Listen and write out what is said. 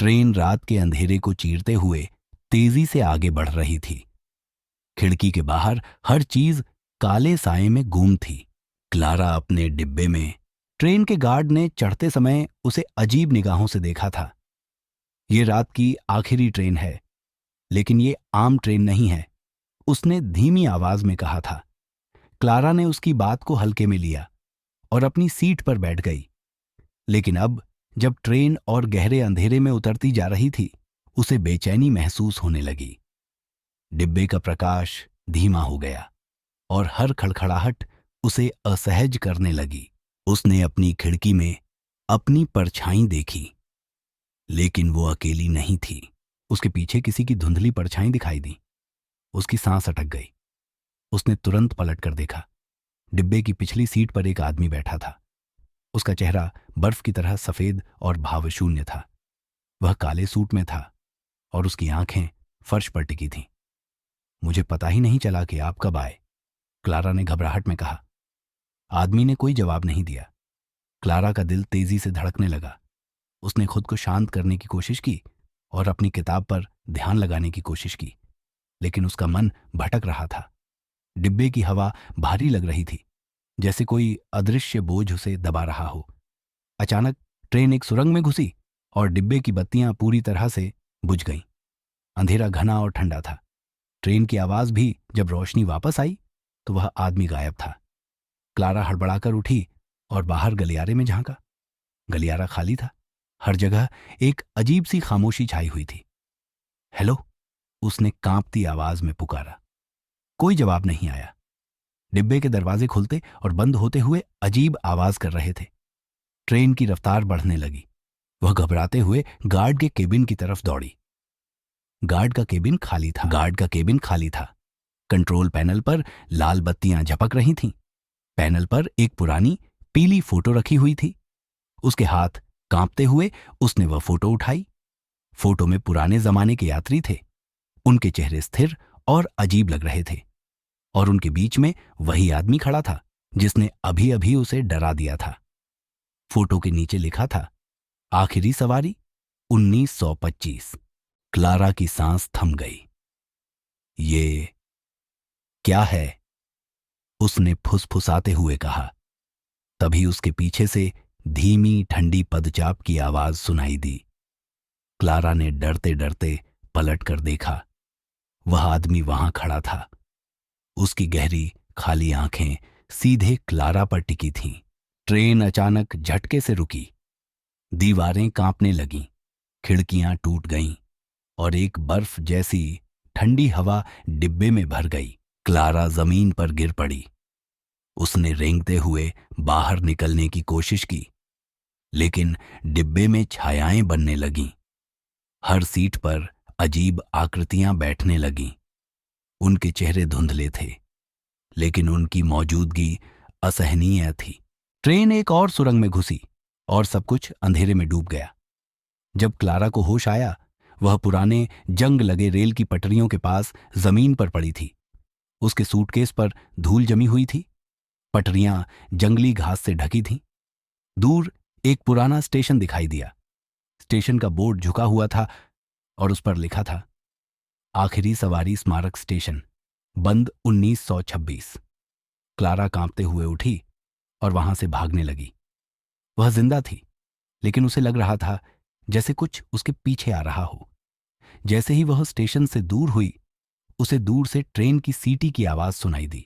Train रात के अंधेरे को चीरते हुए तेजी से आगे बढ़ रही थी। खिड़की के बाहर हर चीज काले साए में गुम थी। क्लारा अपने डिब्बे में। ट्रेन के गार्ड ने चढ़ते समय उसे अजीब निगाहों से देखा था। ये रात की आखिरी ट्रेन है, लेकिन ये आम ट्रेन नहीं है, उसने धीमी आवाज में कहा था। क्लारा ने उसकी बात को हल्के में लिया और अपनी सीट पर बैठ गई। लेकिन अब जब ट्रेन और गहरे अंधेरे में उतरती जा रही थी, उसे बेचैनी महसूस होने लगी। डिब्बे का प्रकाश धीमा हो गया और हर खड़खड़ाहट उसे असहज करने लगी। उसने अपनी खिड़की में अपनी परछाई देखी, लेकिन वो अकेली नहीं थी। उसके पीछे किसी की धुंधली परछाई दिखाई दी। उसकी सांस अटक गई। उसने तुरंत पलटकर देखा। डिब्बे की पिछली सीट पर एक आदमी बैठा था। उसका चेहरा बर्फ की तरह सफेद और भावशून्य था। वह काले सूट में था और उसकी आंखें फर्श पर टिकी थीं। मुझे पता ही नहीं चला कि आप कब आए, क्लारा ने घबराहट में कहा। आदमी ने कोई जवाब नहीं दिया। क्लारा का दिल तेजी से धड़कने लगा। उसने खुद को शांत करने की कोशिश की और अपनी किताब पर ध्यान लगाने की कोशिश की, लेकिन उसका मन भटक रहा था। डिब्बे की हवा भारी लग रही थी, जैसे कोई अदृश्य बोझ उसे दबा रहा हो। अचानक ट्रेन एक सुरंग में घुसी और डिब्बे की बत्तियां पूरी तरह से बुझ गईं। अंधेरा घना और ठंडा था। ट्रेन की आवाज भी जब रोशनी वापस आई तो वह आदमी गायब था। क्लारा हड़बड़ाकर उठी और बाहर गलियारे में झांका। गलियारा खाली था। हर जगह एक अजीब सी खामोशी छाई हुई थी। हेलो, उसने कांपती आवाज में पुकारा। कोई जवाब नहीं आया। डिब्बे के दरवाजे खुलते और बंद होते हुए अजीब आवाज कर रहे थे। ट्रेन की रफ्तार बढ़ने लगी। वह घबराते हुए गार्ड के केबिन की तरफ दौड़ी। गार्ड का केबिन खाली था। कंट्रोल पैनल पर लाल बत्तियां झपक रही थीं। पैनल पर एक पुरानी पीली फोटो रखी हुई थी। उसके हाथ कांपते हुए उसने वह फोटो उठाई। फोटो में पुराने जमाने के यात्री थे। उनके चेहरे स्थिर और अजीब लग रहे थे, और उनके बीच में वही आदमी खड़ा था जिसने अभी अभी उसे डरा दिया था। फोटो के नीचे लिखा था, आखिरी सवारी 1925। क्लारा की सांस थम गई। ये क्या है? उसने फुसफुसाते हुए कहा। तभी उसके पीछे से धीमी ठंडी पदचाप की आवाज सुनाई दी। क्लारा ने डरते डरते पलट कर देखा। वह आदमी वहां खड़ा था। उसकी गहरी खाली आंखें सीधे क्लारा पर टिकी थीं। ट्रेन अचानक झटके से रुकी। दीवारें कांपने लगीं, खिड़कियां टूट गईं और एक बर्फ जैसी ठंडी हवा डिब्बे में भर गई। क्लारा जमीन पर गिर पड़ी। उसने रेंगते हुए बाहर निकलने की कोशिश की, लेकिन डिब्बे में छायाएं बनने लगीं। हर सीट पर अजीब आकृतियां बैठने लगीं। उनके चेहरे धुंधले थे, लेकिन उनकी मौजूदगी असहनीय थी। ट्रेन एक और सुरंग में घुसी और सब कुछ अंधेरे में डूब गया। जब क्लारा को होश आया, वह पुराने जंग लगे रेल की पटरियों के पास जमीन पर पड़ी थी। उसके सूटकेस पर धूल जमी हुई थी। पटरियां जंगली घास से ढकी थीं। दूर एक पुराना स्टेशन दिखाई दिया। स्टेशन का बोर्ड झुका हुआ था और उस पर लिखा था, आखिरी सवारी स्मारक स्टेशन, बंद 1926। क्लारा कांपते हुए उठी और वहां से भागने लगी। वह जिंदा थी, लेकिन उसे लग रहा था जैसे कुछ उसके पीछे आ रहा हो। जैसे ही वह स्टेशन से दूर हुई, उसे दूर से ट्रेन की सीटी की आवाज सुनाई दी।